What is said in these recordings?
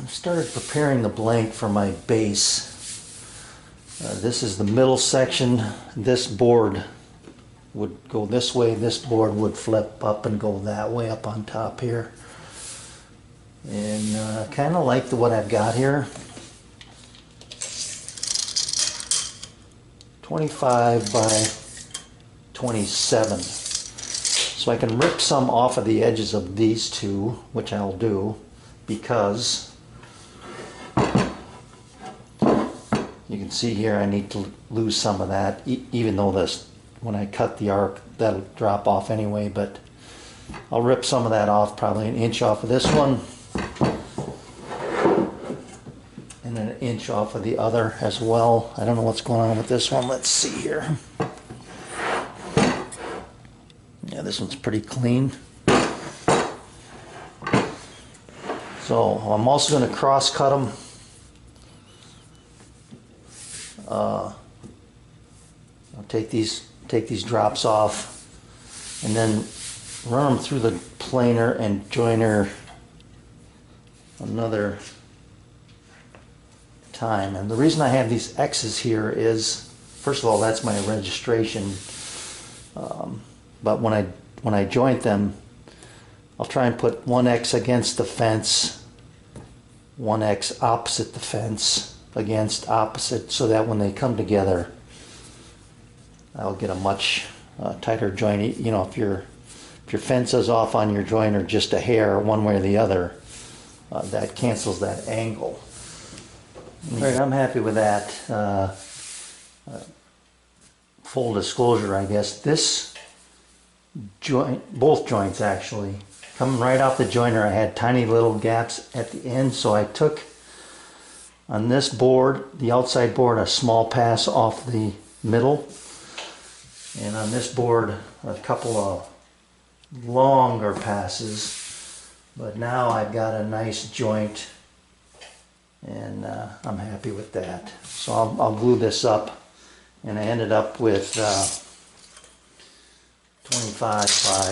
started preparing the blank for my base. This is the middle section. This board would go this way. This board would flip up and go that way up on top here. And kind of like what I've got here. 25 by 27. So I can rip some off of the edges of these two, which I'll do, because you can see here I need to lose some of that, even though this, when I cut the arc, that'll drop off anyway, but I'll rip some of that off, probably an inch off of this one, and then an inch off of the other as well. I don't know what's going on with this one. Let's see here. Yeah, this one's pretty clean. So I'm also going to cross cut them. I'll take these drops off and then run them through the planer and joiner another time. And the reason I have these X's here is, first of all, that's my registration. But when I joint them, I'll try and put one X against the fence, one X opposite the fence, against opposite, so that when they come together, I'll get a much tighter joint. You know, if your fence is off on your joiner just a hair, one way or the other, that cancels that angle. All right, I'm happy with that. Full disclosure, I guess, this joint, both joints actually, coming right off the joiner, I had tiny little gaps at the end, so I took on this board, the outside board, a small pass off the middle, and on this board a couple of longer passes, but now I've got a nice joint, and I'm happy with that. So I'll glue this up, and I ended up with 25 by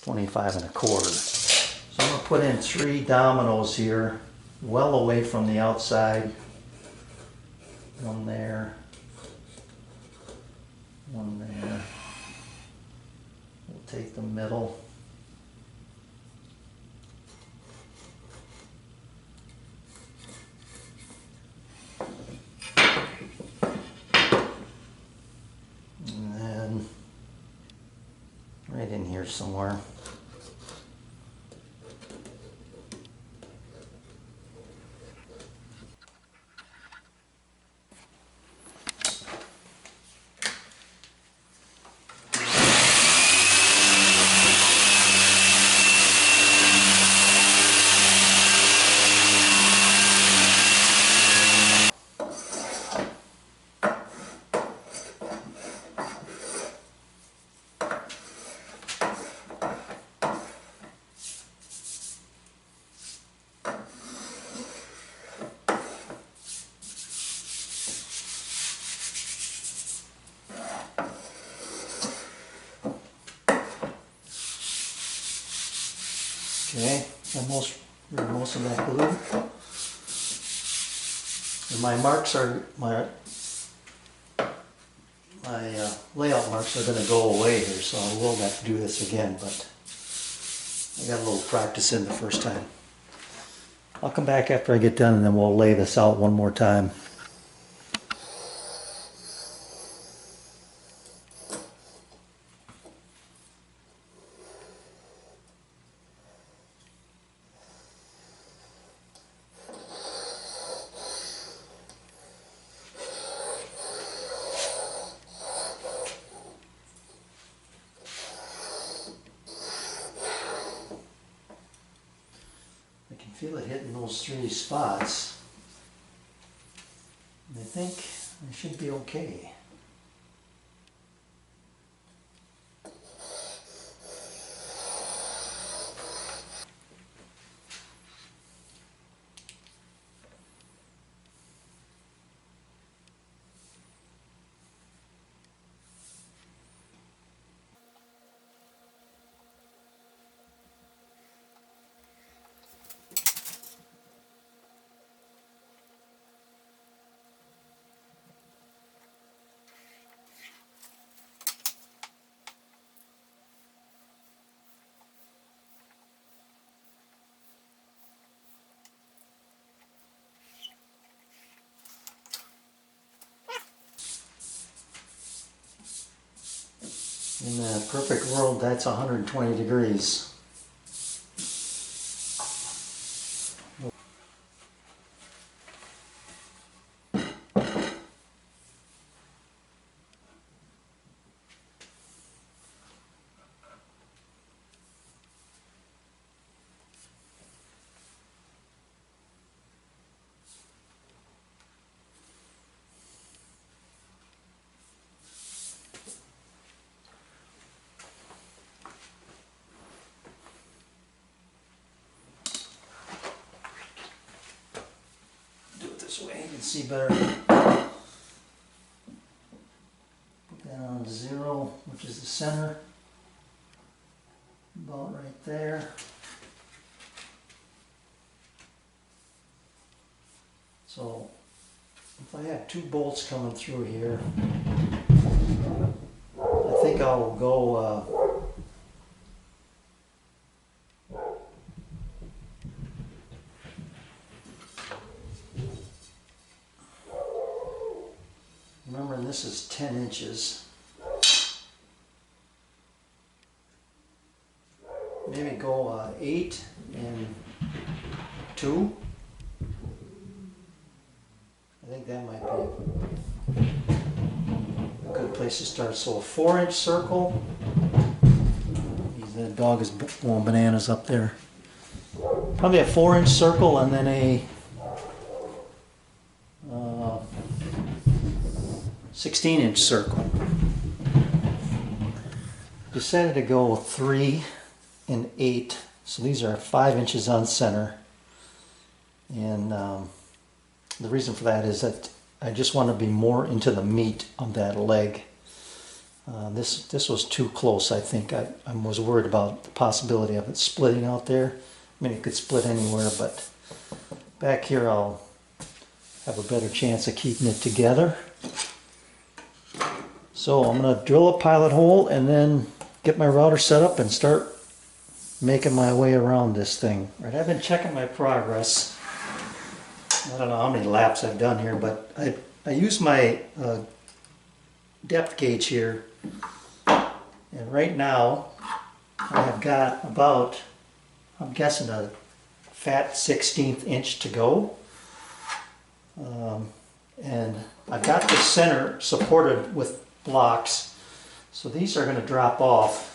25 1/4. So I'm going to put in 3 dominoes here, well away from the outside. One there, one there. We'll take the middle. And then right in here somewhere. Okay, most of that glue. And my marks are, my layout marks are going to go away here, so I will have to do this again, but I got a little practice in the first time. I'll come back after I get done and then we'll lay this out one more time. I can feel it hitting those 3 spots. And I think I should be okay. In the perfect world, that's 120 degrees. This way you can see better. Put that on 0, which is the center. About right there. So if I have 2 bolts coming through here, I think I'll go remember, this is 10 inches. Maybe go 8 and 2. I think that might be a good place to start. So a 4-inch circle. The dog is going bananas up there. Probably a 4-inch circle and then a 16-inch circle. Decided to go 3 and 8, so these are 5 inches on center, and the reason for that is that I just want to be more into the meat of that leg. This was too close. I think I was worried about the possibility of it splitting out there. I mean, it could split anywhere, but back here I'll have a better chance of keeping it together. So I'm going to drill a pilot hole and then get my router set up and start making my way around this thing. Right, I've been checking my progress. I don't know how many laps I've done here, but I use my depth gauge here, and right now I have got about, I'm guessing, a fat 1/16 inch to go. And I've got the center supported with blocks, so these are going to drop off.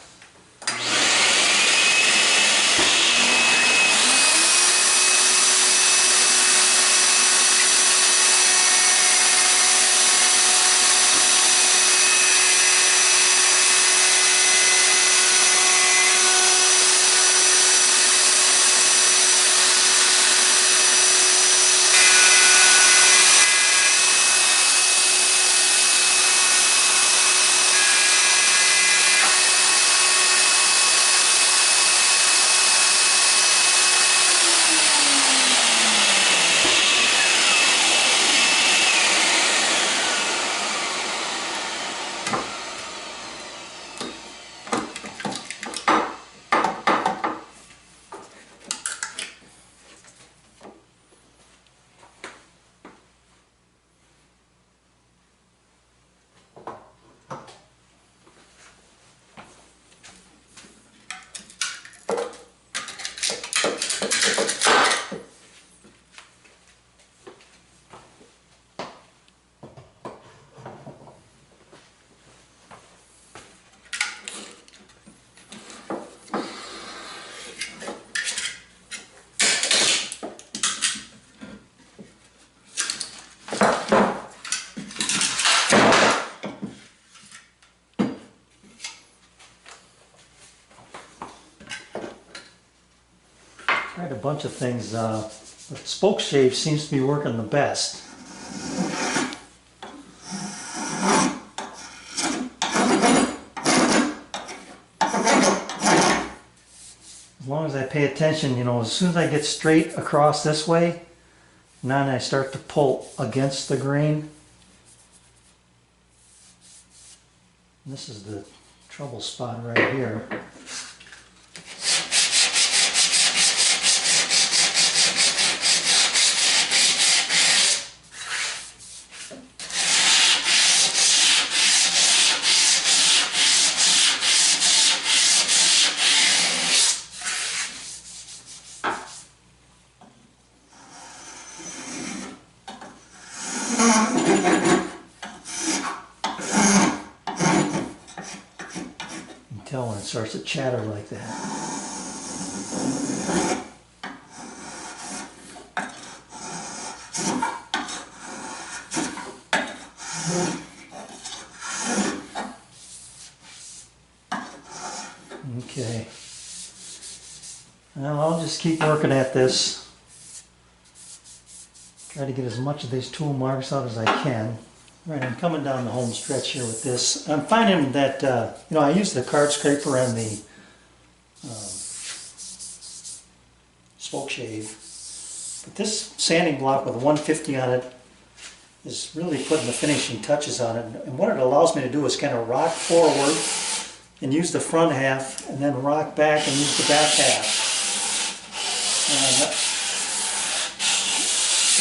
Tried a bunch of things. The spoke shave seems to be working the best. As long as I pay attention, you know, as soon as I get straight across this way, now I start to pull against the grain. This is the trouble spot right here. You can tell when it starts to chatter like that. Okay. Well, I'll just keep working at this. Try to get as much of these tool marks out as I can. Right, I'm coming down the home stretch here with this. I'm finding that, you know, I use the card scraper and the spoke shave. But this sanding block with 150 on it is really putting the finishing touches on it. And what it allows me to do is kind of rock forward and use the front half, and then rock back and use the back half. And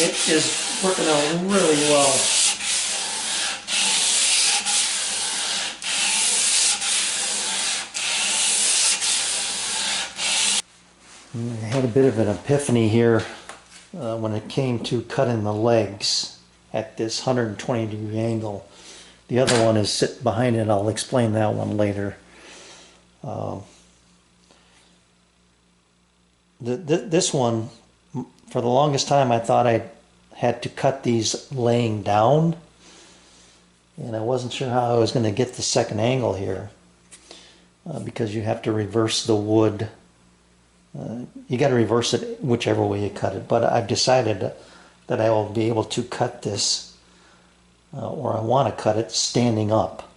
it is working out really well. I had a bit of an epiphany here when it came to cutting the legs at this 120-degree angle. The other one is sit behind it. I'll explain that one later. This one, for the longest time, I thought I had to cut these laying down, and I wasn't sure how I was going to get the second angle here because you have to reverse the wood. You got to reverse it whichever way you cut it, but I've decided that I will be able to cut this, or I want to cut it standing up.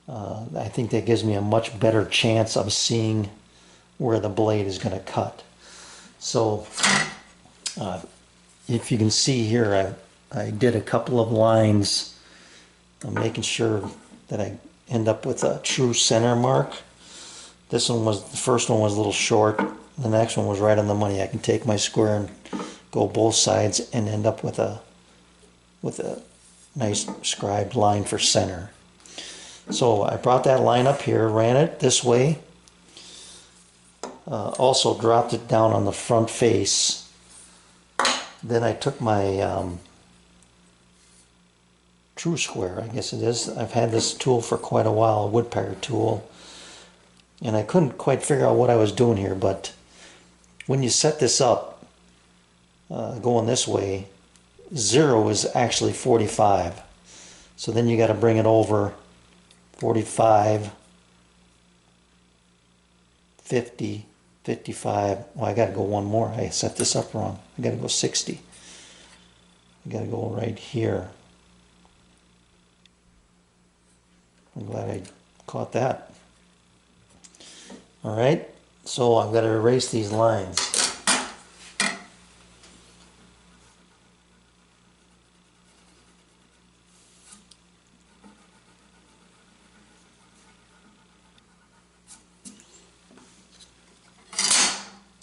I think that gives me a much better chance of seeing where the blade is going to cut. So if you can see here, I did a couple of lines. I'm making sure that I end up with a true center mark. This one was, the first one was a little short. The next one was right on the money. I can take my square and go both sides and end up with a nice scribed line for center. So I brought that line up here, ran it this way, also dropped it down on the front face. Then I took my True Square, I guess it is. I've had this tool for quite a while, a woodpecker tool, and I couldn't quite figure out what I was doing here, but when you set this up, going this way, 0 is actually 45. So then you got to bring it over 45, 50, 55. Well, I got to go one more. I set this up wrong. I got to go 60. I got to go right here. I'm glad I caught that. All right, so I've got to erase these lines.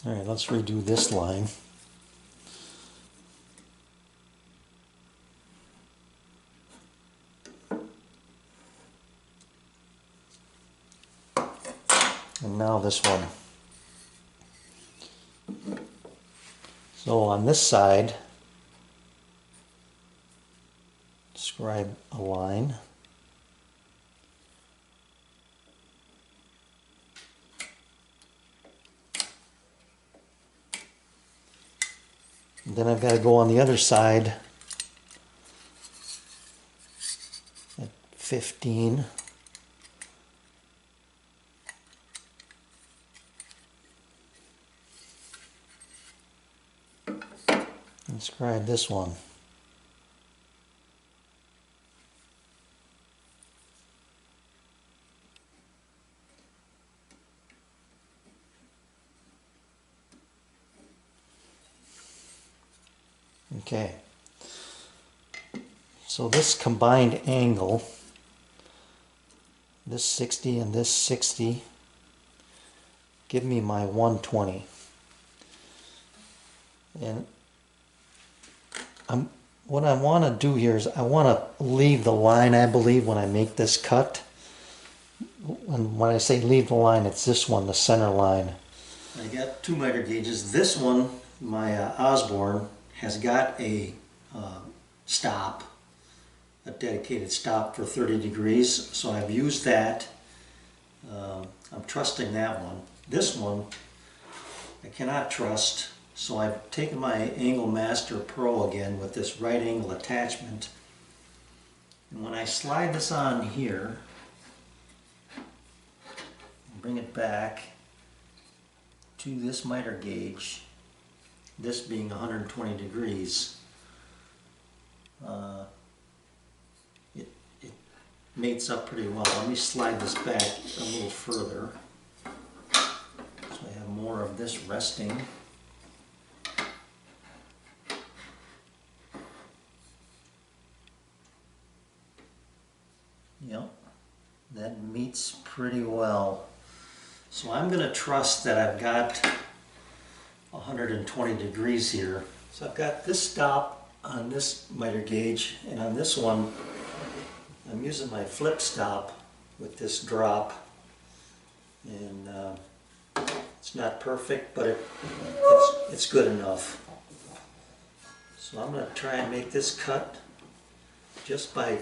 All right, let's redo this line. And now this one. So on this side, scribe a line. And then I've got to go on the other side at 15. And scribe this one. Okay, so this combined angle, this 60 and this 60, give me my 120. And what I want to do here is I want to leave the line, I believe, when I make this cut. And when I say leave the line, it's this one, the center line. I got 2 miter gauges. This one, my Osborne, has got a stop, a dedicated stop for 30 degrees. So I've used that. I'm trusting that one. This one I cannot trust, so I've taken my Angle Master Pro again with this right angle attachment. And when I slide this on here, bring it back to this miter gauge, this being 120 degrees, it mates up pretty well. Let me slide this back a little further so I have more of this resting. Yep, that meets pretty well. So I'm going to trust that I've got 120 degrees here. So I've got this stop on this miter gauge, and on this one I'm using my flip stop with this drop, and it's not perfect, but it's good enough. So I'm going to try and make this cut just by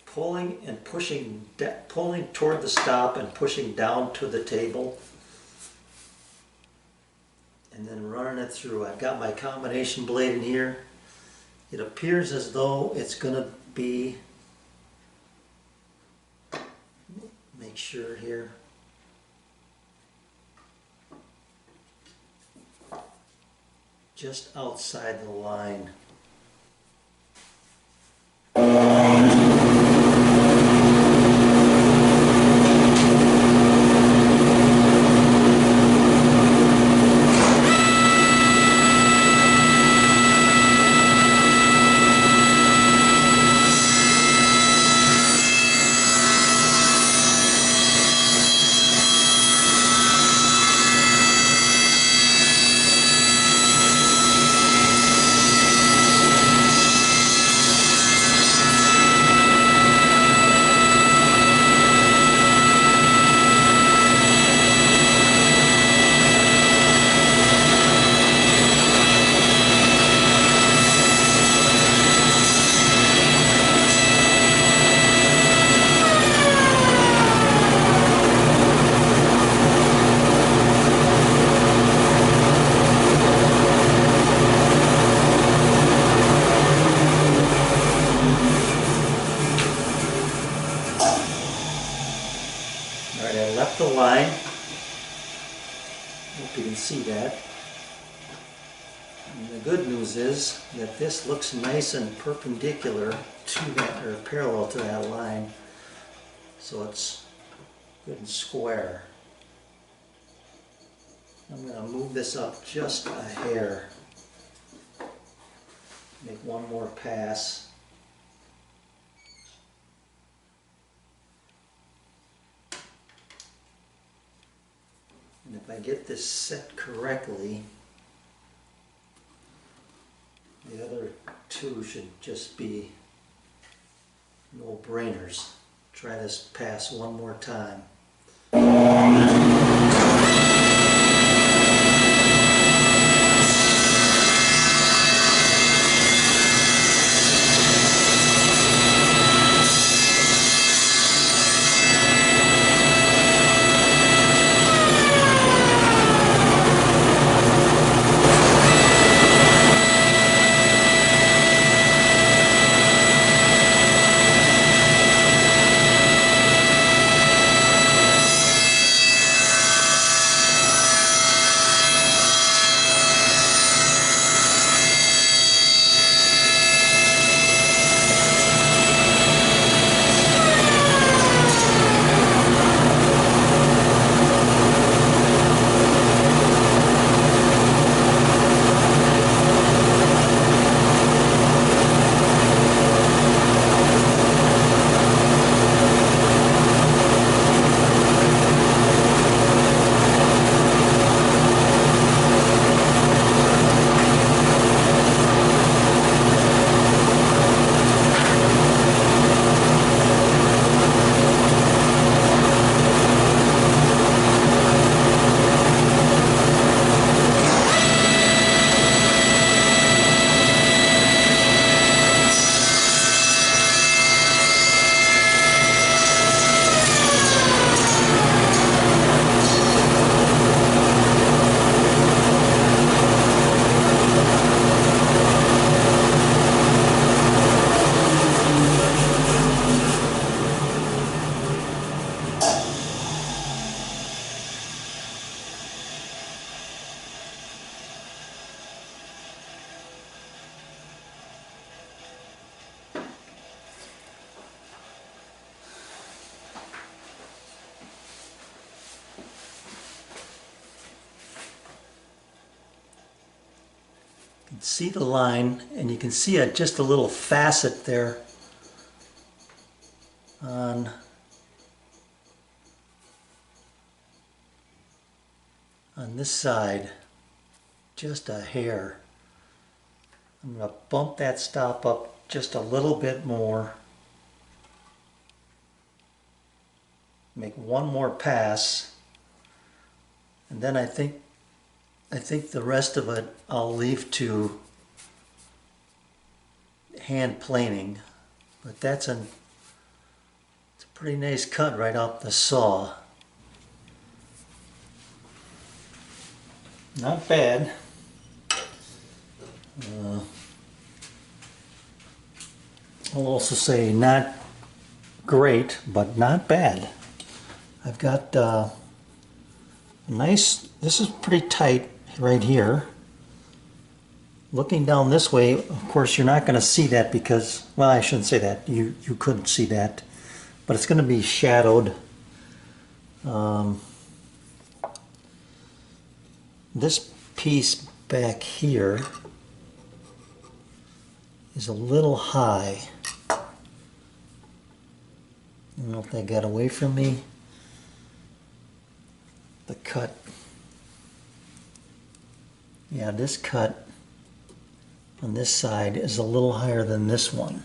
pulling and pushing, pulling toward the stop and pushing down to the table, and then running it through. I've got my combination blade in here. It appears as though it's going to be, make sure here, just outside the line. Alright, I left the line. Hope you can see that. And the good news is that this looks nice and perpendicular to that, or parallel to that line. So it's good and square. I'm going to move this up just a hair. Make one more pass. And if I get this set correctly, the other two should just be no-brainers. Try this pass one more time. You can see the line, and you can see just a little facet there on this side, just a hair. I'm going to bump that stop up just a little bit more. Make one more pass, and then I think the rest of it I'll leave to hand planing. But it's a pretty nice cut right off the saw. Not bad. I'll also say not great, but not bad. I've got a nice, this is pretty tight right here. Looking down this way, of course you're not going to see that because, well, I shouldn't say that. You couldn't see that, but it's going to be shadowed. This piece back here is a little high. I don't know if that got away from me. The cut. Yeah, this cut on this side is a little higher than this one.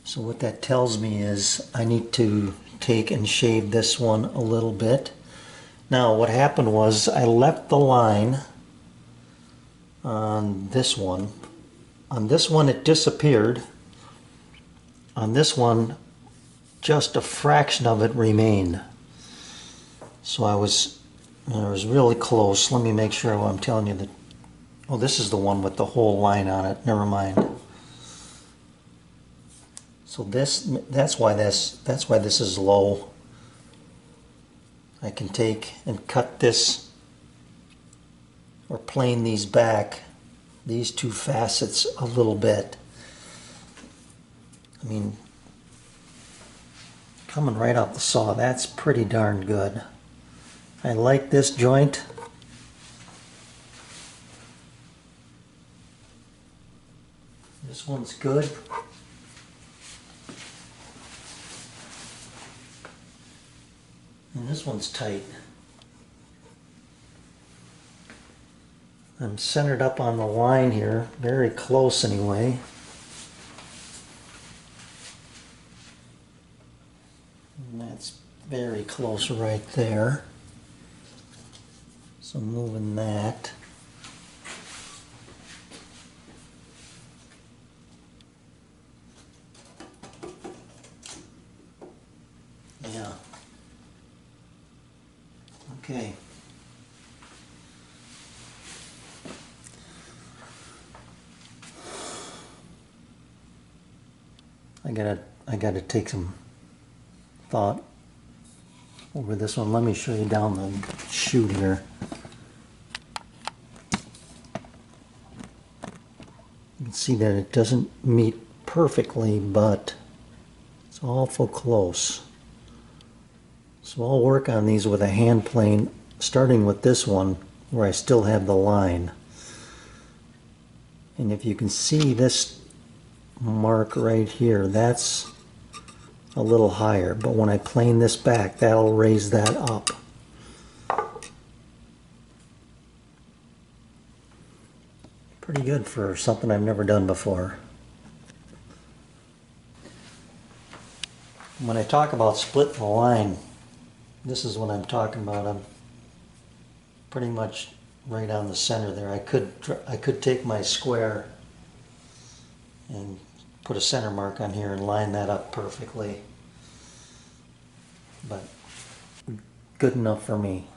So what that tells me is I need to take and shave this one a little bit. Now what happened was I left the line on this one. On this one it disappeared. On this one just a fraction of it remained. So I was really close. Let me make sure I'm telling you that. Oh, this is the one with the whole line on it. Never mind. So that's why this is low. I can take and cut this or plane these back, these two facets a little bit. I mean, coming right off the saw, that's pretty darn good. I like this joint. This one's good. And this one's tight. I'm centered up on the line here, very close anyway. And that's very close right there. So moving that. Yeah. Okay. I gotta take some thought over this one. Let me show you down the chute here. You can see that it doesn't meet perfectly, but it's awful close. So I'll work on these with a hand plane, starting with this one where I still have the line. And if you can see this mark right here, that's a little higher, but when I plane this back, that'll raise that up. Pretty good for something I've never done before. When I talk about splitting the line, this is what I'm talking about. I'm pretty much right on the center there. I could take my square and put a center mark on here and line that up perfectly, but good enough for me.